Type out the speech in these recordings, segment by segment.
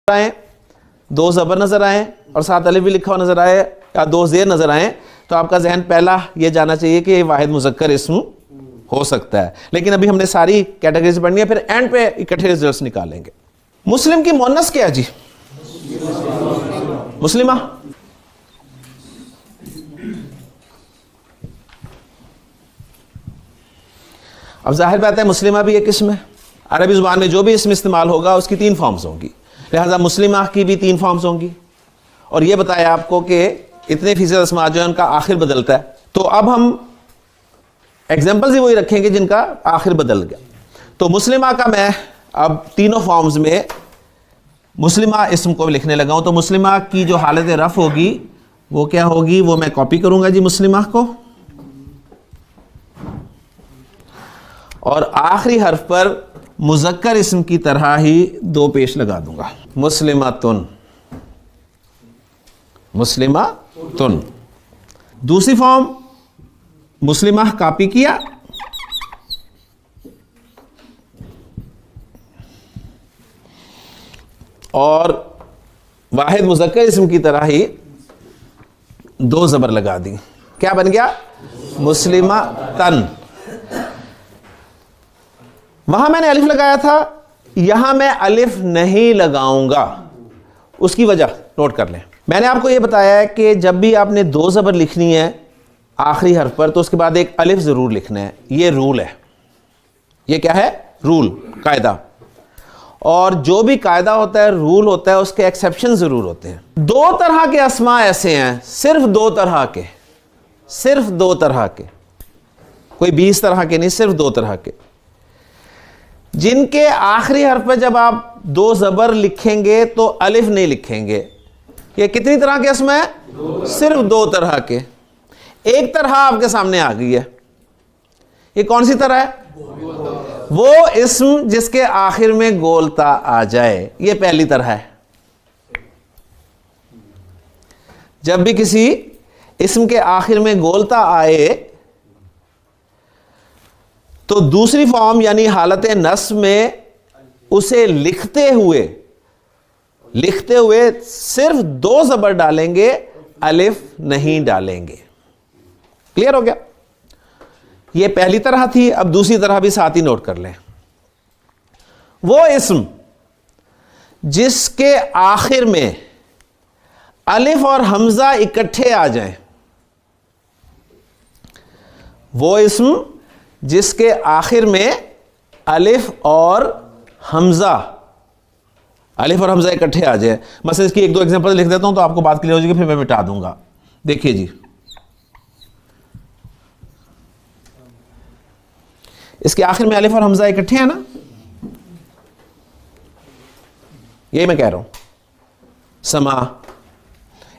آئیں, دو زبر نظر آئیں اور ساتھ الف بھی لکھا ہوا نظر آئے یا دو زیر نظر آئیں, تو آپ کا ذہن پہلا یہ جانا چاہیے کہ یہ واحد مذکر اسم ہو سکتا ہے. لیکن ابھی ہم نے ساری کیٹیگریز پڑھنی ہے, پھر اینڈ پہ اکٹھے ریزلٹس نکالیں گے. مسلم کی مؤنث کیا جی؟ مسلمہ. اب ظاہر بات ہے مسلمہ بھی ایک اسم ہے. عربی زبان میں جو بھی اسم استعمال ہوگا اس کی 3 فارمز ہوں گی, لہذا مسلمہ کی بھی 3 فارمز ہوں گی. اور یہ بتایا آپ کو کہ اتنے فیصد اسماء جو ہے ان کا آخر بدلتا ہے. تو اب ہم ایگزامپلز ہی وہی رکھیں گے جن کا آخر بدل گیا. تو مسلمہ کا میں اب تینوں فارمز میں مسلمہ اسم کو لکھنے لگا ہوں. تو مسلمہ کی جو حالت رفع ہوگی وہ کیا ہوگی, وہ میں کاپی کروں گا جی مسلمہ کو, اور آخری حرف پر مذکر اسم کی طرح ہی 2 پیش لگا دوں گا, مسلمتن. مسلمتن. دوسری فارم مسلمہ کاپی کیا, اور واحد مذکر اسم کی طرح ہی 2 زبر لگا دی. کیا بن گیا؟ مسلمتن. وہاں میں نے الف لگایا تھا, یہاں میں الف نہیں لگاؤں گا. اس کی وجہ نوٹ کر لیں. میں نے آپ کو یہ بتایا ہے کہ جب بھی آپ نے 2 زبر لکھنی ہے آخری حرف پر تو اس کے بعد ایک الف ضرور لکھنا ہے. یہ رول ہے. یہ کیا ہے؟ رول, قاعدہ. اور جو بھی قاعدہ ہوتا ہے, رول ہوتا ہے, اس کے ایکسیپشن ضرور ہوتے ہیں. 2 طرح کے اسماء ایسے ہیں, صرف 2 طرح کے, صرف 2 طرح کے, کوئی 20 طرح کے نہیں, صرف 2 طرح کے, جن کے آخری حرف پہ جب آپ 2 زبر لکھیں گے تو الف نہیں لکھیں گے. یہ کتنی طرح کے اسم ہیں؟ صرف 2 طرح کے. ایک طرح آپ کے سامنے آ گئی ہے. یہ کون سی طرح ہے؟ وہ اسم جس کے آخر میں گولتا آ جائے. یہ پہلی طرح ہے. جب بھی کسی اسم کے آخر میں گولتا آئے تو دوسری فارم یعنی حالت نصب میں اسے لکھتے ہوئے صرف 2 زبر ڈالیں گے, الف نہیں ڈالیں گے. کلیئر ہو گیا؟ یہ پہلی طرح تھی. اب دوسری طرح بھی ساتھ ہی نوٹ کر لیں. وہ اسم جس کے آخر میں الف اور حمزہ اکٹھے آ جائیں, وہ اسم جس کے آخر میں الف اور حمزہ اکٹھے آ جائے. مثلا اس کی 1-2 ایگزامپل لکھ دیتا ہوں تو آپ کو بات کلیئر ہو جائے گی, پھر میں مٹا دوں گا. دیکھیے جی, اس کے آخر میں الف اور حمزہ اکٹھے ہیں نا, یہی میں کہہ رہا ہوں. سما.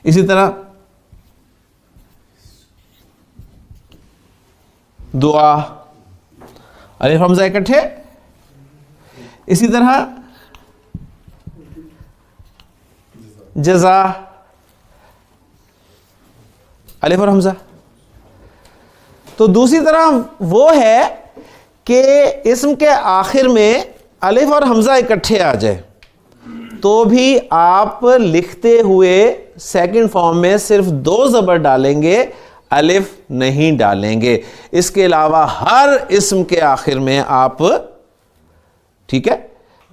اسی طرح دعا, الف حمزہ اکٹھے. اسی طرح جزا, الف اور حمزہ. تو دوسری طرح وہ ہے کہ اسم کے آخر میں الف اور حمزہ اکٹھے آ جائے تو بھی آپ لکھتے ہوئے سیکنڈ فارم میں صرف 2 زبر ڈالیں گے, الف نہیں ڈالیں گے. اس کے علاوہ ہر اسم کے آخر میں آپ, ٹھیک ہے,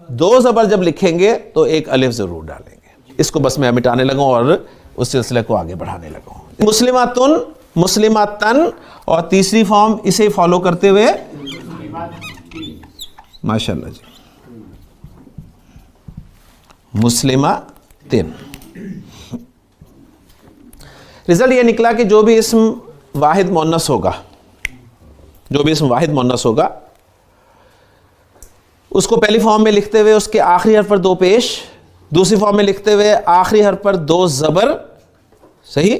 2 زبر جب لکھیں گے تو ایک الف ضرور ڈالیں گے. اس کو بس میں مٹانے لگا ہوں اور اس سلسلے کو آگے بڑھانے لگا ہوں. مسلماتن, مسلماتن, اور تیسری فارم اسے فالو کرتے ہوئے ماشاءاللہ جی مسلماتن. رزلٹ یہ نکلا کہ جو بھی اسم واحد مؤنث ہوگا, اس کو پہلی فارم میں لکھتے ہوئے اس کے آخری حرف پر 2 پیش, دوسری فارم میں لکھتے ہوئے آخری حرف پر 2 زبر, صحیح,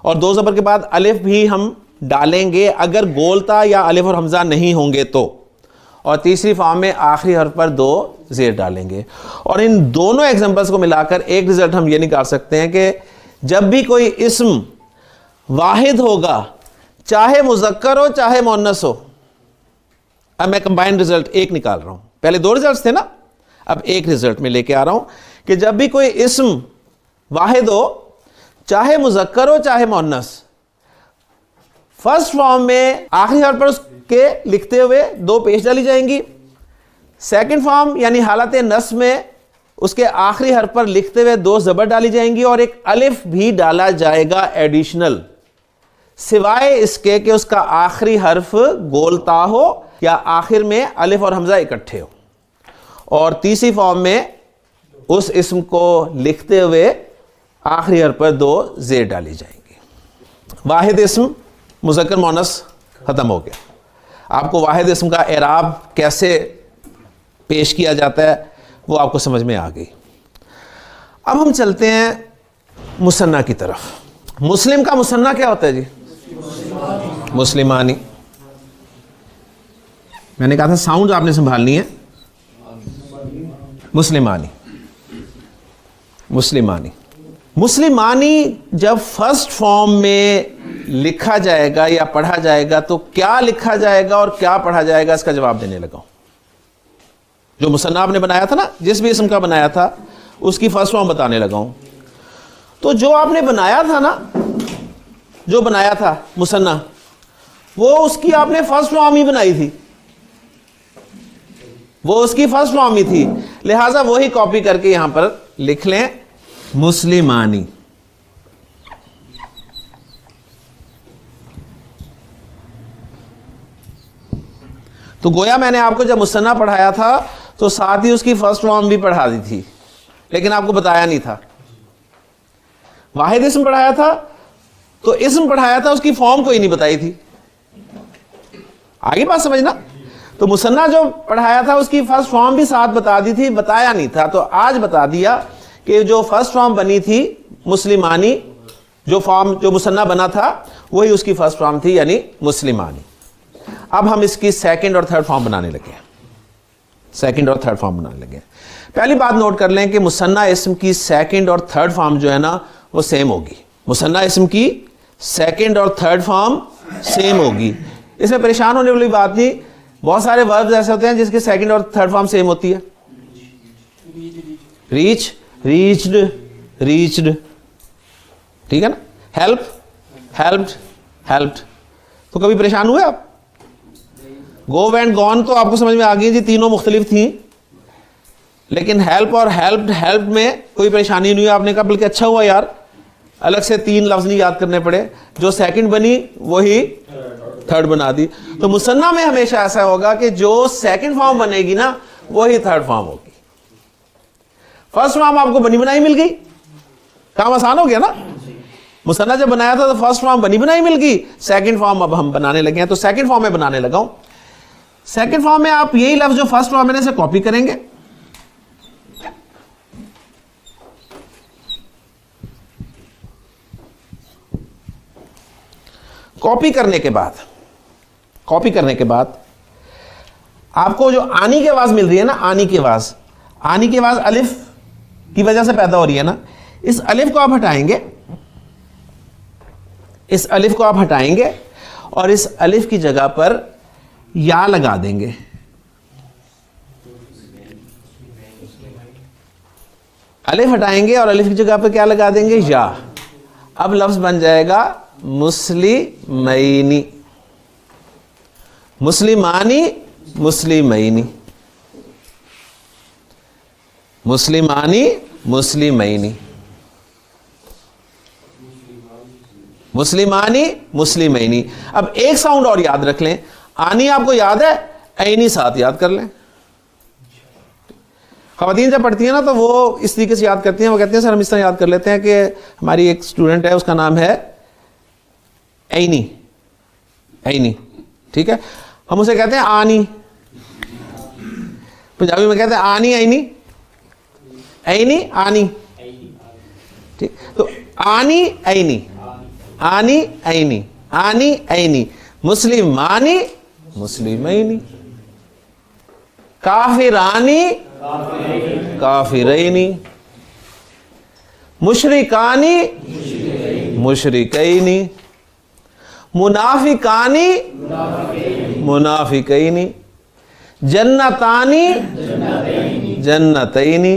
اور 2 زبر کے بعد الف بھی ہم ڈالیں گے اگر گولتا یا الف اور حمزہ نہیں ہوں گے تو, اور تیسری فارم میں آخری حرف پر 2 زیر ڈالیں گے. اور ان دونوں ایگزامپلس کو ملا کر ایک رزلٹ ہم یہ نکال سکتے ہیں کہ جب بھی کوئی اسم واحد ہوگا, چاہے مذکر ہو چاہے مؤنث ہو. اب میں کمبائنڈ رزلٹ ایک نکال رہا ہوں, پہلے 2 رزلٹس تھے نا, اب ایک رزلٹ میں لے کے آ رہا ہوں کہ جب بھی کوئی اسم واحد ہو, چاہے مذکر ہو چاہے مؤنث, فرسٹ فارم میں آخری حرف پر اس کے لکھتے ہوئے 2 پیش ڈالی جائیں گی. سیکنڈ فارم یعنی حالت نصب میں اس کے آخری حرف پر لکھتے ہوئے 2 زبر ڈالی جائیں گی, اور ایک الف بھی ڈالا جائے گا ایڈیشنل, سوائے اس کے کہ اس کا آخری حرف گولتا ہو یا آخر میں الف اور حمزہ اکٹھے ہو. اور تیسری فارم میں اس اسم کو لکھتے ہوئے آخری حرف پر 2 زیر ڈالی جائیں گی. واحد اسم مذکر مؤنث ختم ہو گیا. آپ کو واحد اسم کا اعراب کیسے پیش کیا جاتا ہے وہ آپ کو سمجھ میں آ گئی. اب ہم چلتے ہیں مثنیٰ کی طرف. مسلم کا مثنیٰ کیا ہوتا ہے جی؟ مسلمانی. میں نے کہا تھا ساؤنڈ آپ نے سنبھالنی ہے. مسلمانی, مسلمانی. مسلمانی جب فرسٹ فارم میں لکھا جائے گا یا پڑھا جائے گا تو کیا لکھا جائے گا اور کیا پڑھا جائے گا, اس کا جواب دینے لگا ہوں. جو مثنیٰ آپ نے بنایا تھا نا, جس بھی اسم کا بنایا تھا اس کی فرسٹ فارم بتانے لگا ہوں. تو جو آپ نے بنایا تھا نا, جو بنایا تھا مثنیٰ, وہ اس کی آپ نے فرسٹ فارم ہی بنائی تھی, وہ اس کی فرسٹ فارم ہی تھی, لہٰذا وہی کاپی کر کے یہاں پر لکھ لیں مسلمانی. تو گویا میں نے آپ کو جب مثنیٰ پڑھایا تھا تو ساتھ ہی اس کی فرسٹ فارم بھی پڑھا دی تھی, لیکن آپ کو بتایا نہیں تھا. واحد اسم پڑھایا تھا تو اسم پڑھایا تھا, اس کی فارم کوئی نہیں بتائی تھی. آگے بات سمجھنا. تو مثنیٰ جو پڑھایا تھا اس کی فرسٹ فارم بھی ساتھ بتا دی تھی, بتایا نہیں تھا. تو آج بتا دیا کہ جو فرسٹ فارم بنی تھی مسلمانی, جو فارم جو مثنیٰ بنا تھا وہی اس کی فرسٹ فارم تھی, یعنی مسلمانی. اب ہم اس کی سیکنڈ اور تھرڈ فارم بنانے لگے ہیں. سیکنڈ اور تھرڈ فارم بنانے لگے ہیں. پہلی بات نوٹ کر لیں کہ مثنیٰ اسم کی سیکنڈ اور تھرڈ فارم جو ہے نا وہ سیم ہوگی. مثنیٰ اسم کی سیکنڈ اور تھرڈ فارم سیم ہوگی. اس میں پریشان ہونے والی بات نہیں. بہت سارے وربز ایسے ہوتے ہیں جس کی سیکنڈ اور تھرڈ فارم سیم ہوتی ہے. ریچ, ریچڈ, ریچڈ, ٹھیک ہے نا. Help, helped, helped. تو کبھی پریشان ہوئے آپ؟ گو اینڈ گون تو آپ کو سمجھ میں آ گئی جی, تینوں مختلف تھیں. لیکن ہیلپ اور ہیلپڈ, ہیلپ میں کوئی پریشانی نہیں ہوئی. آپ نے کہا بلکہ اچھا ہوا یار, الگ سے 3 لفظ نہیں یاد کرنے پڑے, جو سیکنڈ بنی وہی تھرڈ بنا دی. تو مثنیٰ میں ہمیشہ ایسا ہوگا کہ جو سیکنڈ فارم بنے گی نا وہی تھرڈ فارم ہوگی. فرسٹ فارم آپ کو بنی بنائی مل گئی, کام آسان ہو گیا نا. مثنیٰ جب بنایا تھا تو فرسٹ فارم بنی بنائی مل گئی, سیکنڈ فارم اب ہم بنانے لگے ہیں. تو سیکنڈ فارم میں بنانے لگا ہوں. سیکنڈ فارم میں آپ یہی لفظ جو فرسٹ فارم میں سے کاپی کریں گے. کاپی کرنے کے بعد آپ کو جو آنی کی آواز مل رہی ہے نا, آنی کی آواز, آنی کی آواز الف کی وجہ سے پیدا ہو رہی ہے نا. اس الف کو آپ ہٹائیں گے, اس الف کو آپ ہٹائیں گے اور اس الف کی جگہ پر یا لگا دیں گے. الف ہٹائیں گے اور الف کی جگہ پر کیا لگا دیں گے؟ یا. اب لفظ بن جائے گا مسلمینی, مسلمانی, مسلمینی, مسلمانی, مسلمینی, مسلمانی, مسلمینی. اب ایک ساؤنڈ اور یاد رکھ لیں. آنی آپ کو یاد ہے, عینی ساتھ یاد کر لیں. خواتین جب پڑھتی ہیں نا تو وہ اس طریقے سے یاد کرتی ہیں, وہ کہتی ہیں سر ہم اس طرح یاد کر لیتے ہیں کہ ہماری ایک اسٹوڈنٹ ہے, اس کا نام ہے عینی, عینی, ٹھیک ہے. ہم اسے کہتے ہیں آنی, پنجابی میں کہتے ہیں آنی, عینی, عینی, آنی, ٹھیک. تو آنی, عینی, آنی, عینی, آنی, عینی, مسلمانی, مسلمینی, کافرانی, کافرینی, مشرکانی, مشرکینی, منافقانی, منافقینی, جنتانی, جنتینی,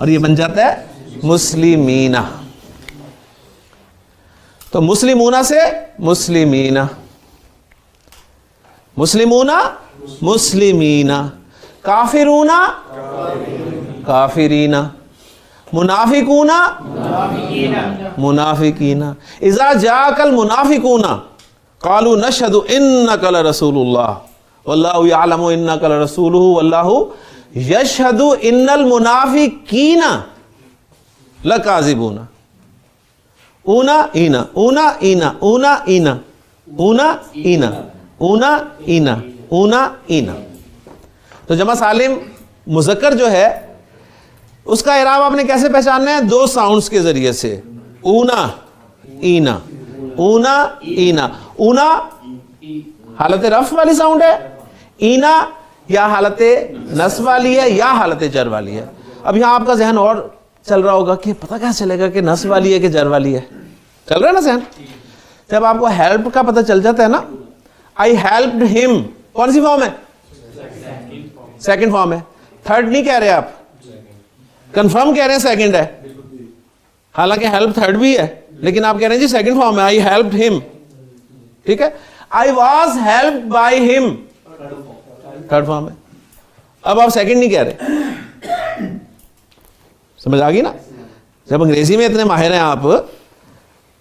اور یہ بن جاتا ہے مسلمینا. تو مسلمونا سے مسلمینا, مسلمونا مسلمینا, کافرونا کافرینا, منافقونا منافقینا. اذا جاءک المنافقون قالوا نشهد انک لرسول اللہ واللہ یعلم انک لرسولہ واللہ یشہد ان المنافقین لکاذبون. اونا اینا اونا اینا اونا اینا اونا اینا اونا اینا اونا اینا. تو جمع سالم مذکر جو ہے اس کا اعراب آپ نے کیسے پہچاننا ہے؟ دو ساؤنڈز کے ذریعے سے. اونا اینا اونا اینا. اونا حالت رفع والی ساؤنڈ ہے, اینا یا حالت نصب والی ہے یا حالت جر والی ہے. اب یہاں آپ کا ذہن اور چل رہا ہوگا کہ پتہ کیا چلے گا کہ نصب والی ہے کہ جر والی ہے. چل رہا ہے نا ذہن؟ جب آپ کو ہیلپ کا پتہ چل جاتا ہے نا, آئی ہیلپڈ ہم, کون سی فارم ہے؟ سیکنڈ فارم ہے. تھرڈ نہیں کہہ رہے آپ, کنفرم کہہ رہے ہیں سیکنڈ ہے, حالانکہ ہیلپ تھرڈ بھی ہے, لیکن آپ کہہ رہے ہیں جی سیکنڈ فارم ہے, آئی ہیلپڈ ہم. ٹھیک ہے, آئی واز ہیلپڈ بائی ہم تھرڈ فارم ہے. اب آپ سیکنڈ نہیں کہہ رہے. سمجھ آ گئی نا؟ جب انگریزی میں اتنے ماہر ہیں آپ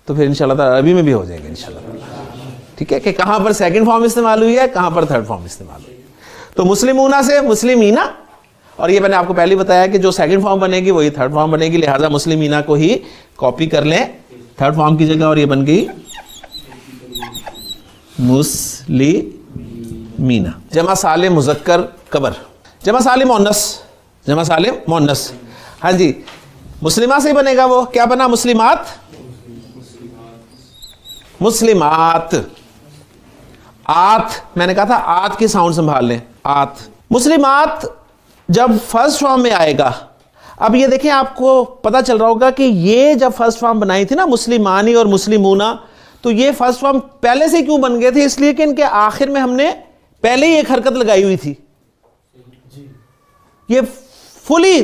تو پھر انشاءاللہ تعالی عربی میں بھی ہو جائیں گے انشاءاللہ تعالی. ٹھیک ہے کہ کہاں پر سیکنڈ فارم استعمال ہوئی ہے, کہاں پر تھرڈ فارم استعمال ہوئی ہے. تو مسلمونا سے مسلمینا, اور یہ میں نے آپ کو پہلے بتایا کہ جو سیکنڈ فارم بنے گی وہی تھرڈ فارم بنے گی, لہٰذا مسلمینا کو ہی کاپی کر لیں تھرڈ فارم کی جگہ, اور یہ بن گئی مسلمینا. جمع سالم مذکر قبر. جمع سالم مؤنث, جمع سالم مؤنث. ہاں جی, مسلمہ سے ہی بنے گا. وہ کیا بنا؟ مسلمات مسلمات. آت, میں نے کہا تھا آت کی ساؤنڈ سنبھال لیں. آت. مسلمات جب فرسٹ فارم میں آئے گا, اب یہ دیکھیں آپ کو پتا چل رہا ہوگا کہ یہ جب فرسٹ فارم بنائی تھی نا مسلمانی اور مسلمونا, تو یہ فرسٹ فارم پہلے سے کیوں بن گئے تھے؟ اس لیے کہ ان کے آخر میں ہم نے پہلے ہی ایک حرکت لگائی ہوئی تھی. یہ فلی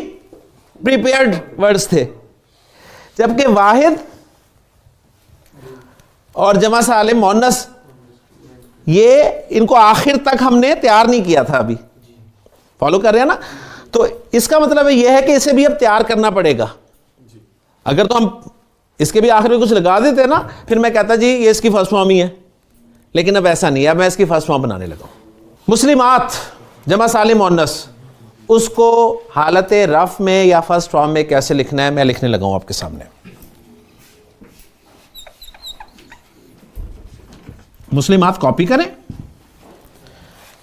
پریپیئرڈ ورڈز تھے, جبکہ واحد اور جمع سالم مؤنث یہ ان کو آخر تک ہم نے تیار نہیں کیا تھا. ابھی فالو کر رہے ہیں نا؟ تو اس کا مطلب یہ ہے کہ اسے بھی اب تیار کرنا پڑے گا. اگر تو ہم اس کے بھی آخر میں کچھ لگا دیتے نا, پھر میں کہتا جی یہ اس کی فرسٹ فارم ہی ہے, لیکن اب ایسا نہیں ہے, اب میں اس کی فرسٹ فارم بنانے لگا ہوں. مسلمات جمع سالم مؤنث, اس کو حالت رفع میں یا فرسٹ فارم میں کیسے لکھنا ہے میں لکھنے لگا ہوں آپ کے سامنے. مسلمات کاپی کریں.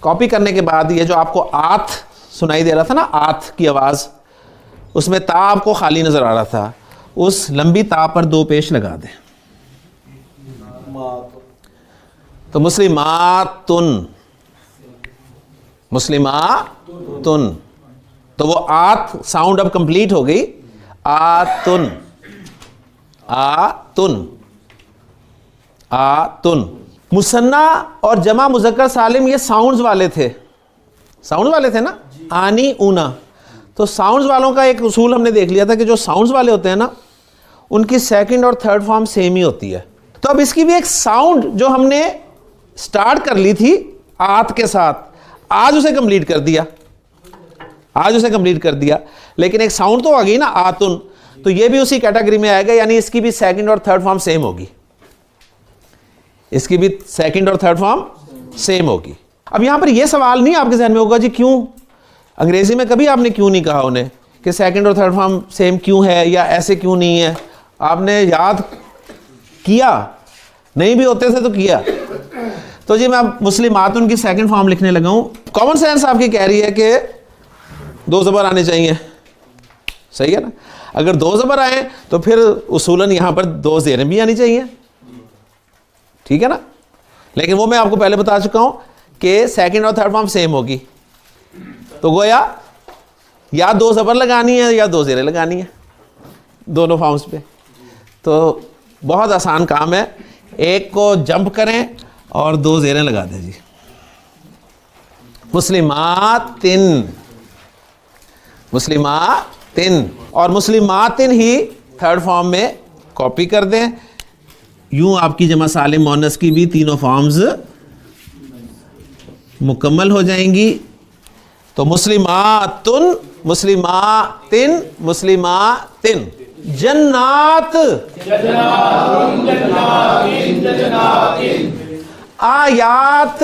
کاپی کرنے کے بعد یہ جو آپ کو آت سنائی دے رہا تھا نا, آت کی آواز, اس میں تا آپ کو خالی نظر آ رہا تھا, اس لمبی تا پر دو پیش لگا دیں. تو مسلماتن, مسلماتن, تو وہ آت ساؤنڈ اب کمپلیٹ ہو گئی. آتن آتن آتن. مثنیٰ اور جمع مذکر سالم یہ ساؤنڈز والے تھے, ساؤنڈز والے تھے نا, آنی اونا. تو ساؤنڈز والوں کا ایک اصول ہم نے دیکھ لیا تھا کہ جو ساؤنڈز والے ہوتے ہیں نا ان کی سیکنڈ اور تھرڈ فارم سیم ہی ہوتی ہے. تو اب اس کی بھی ایک ساؤنڈ جو ہم نے سٹارٹ کر لی تھی آت کے ساتھ, آج اسے کمپلیٹ کر دیا, آج اسے کمپلیٹ کر دیا, لیکن ایک ساؤنڈ تو آ گئی نا آتن, تو یہ بھی اسی کیٹیگری میں آئے گا, یعنی اس کی بھی سیکنڈ اور تھرڈ فارم سیم ہوگی, اس کی بھی سیکنڈ اور تھرڈ فارم سیم ہوگی. اب یہاں پر یہ سوال نہیں آپ کے ذہن میں ہوگا جی کیوں انگریزی میں کبھی آپ نے کیوں نہیں کہا انہیں کہ سیکنڈ اور تھرڈ فارم سیم کیوں ہے یا ایسے کیوں نہیں ہے؟ آپ نے یاد کیا, نہیں بھی ہوتے تھے تو کیا. تو جی میں اب مسلمات ان کی سیکنڈ فارم لکھنے لگا ہوں. کامن سینس آپ کی کہہ رہی ہے کہ دو زبر آنے چاہیے, صحیح ہے نا؟ اگر دو زبر آئیں تو پھر اصولاً یہاں پر دو زیریں بھی آنی چاہیے, ٹھیک ہے نا؟ لیکن وہ میں آپ کو پہلے بتا چکا ہوں کہ سیکنڈ اور تھرڈ فارم سیم ہوگی, تو گویا یا دو زبر لگانی ہے یا دو زیریں لگانی ہے دونوں فارمز پہ. تو بہت آسان کام ہے, ایک کو جمپ کریں اور دو زیریں لگا دیں. جی مسلماتن, مسلمات اور مسلماتن ہی تھرڈ فارم میں کاپی کر دیں. یوں آپ کی جمع سالم مؤنث کی بھی تینوں فارمز مکمل ہو جائیں گی. تو مسلماتن، مسلماتن، مسلماتن. جنات، آیات،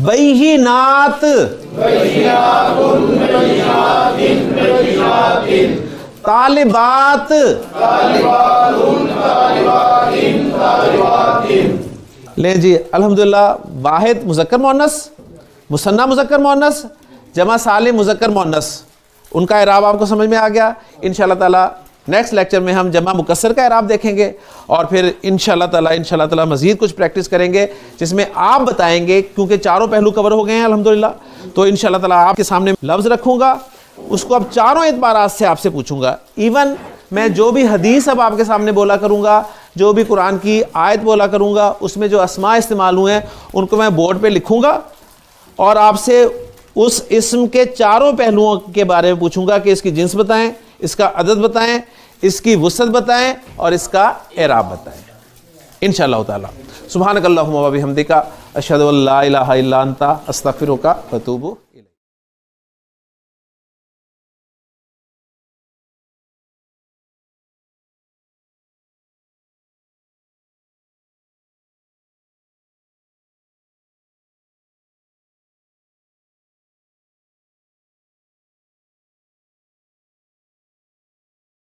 بینات، طالبات. لیں جی الحمدللہ. واحد مذکر مؤنث، مثنیٰ مذکر مؤنث، جمع سالم مذکر مؤنث، ان کا اعراب آپ کو سمجھ میں آ گیا. انشاءاللہ تعالی نیکسٹ لیکچر میں ہم جمع مکسر کا اعراب دیکھیں گے اور پھر انشاءاللہ تعالی مزید کچھ پریکٹس کریں گے جس میں آپ بتائیں گے، کیونکہ چاروں پہلو کور ہو گئے ہیں الحمدللہ. تو انشاءاللہ تعالی آپ کے سامنے لفظ رکھوں گا، اس کو اب چاروں اعتبارات سے آپ سے پوچھوں گا. ایون میں جو بھی حدیث اب آپ کے سامنے بولا کروں گا، جو بھی قرآن کی آیت بولا کروں گا، اس میں جو اسماء استعمال ہوئے ہیں ان کو میں بورڈ پہ لکھوں گا اور آپ سے اس اسم کے چاروں پہلوؤں کے بارے میں پوچھوں گا کہ اس کی جنس بتائیں، اس کا عدد بتائیں، اس کی وسعت بتائیں اور اس کا اعراب بتائیں انشاءاللہ تعالی. سبحانک اللہم و بحمدک، اشہد ان لا الہ الا انت، استغفرک و اتوب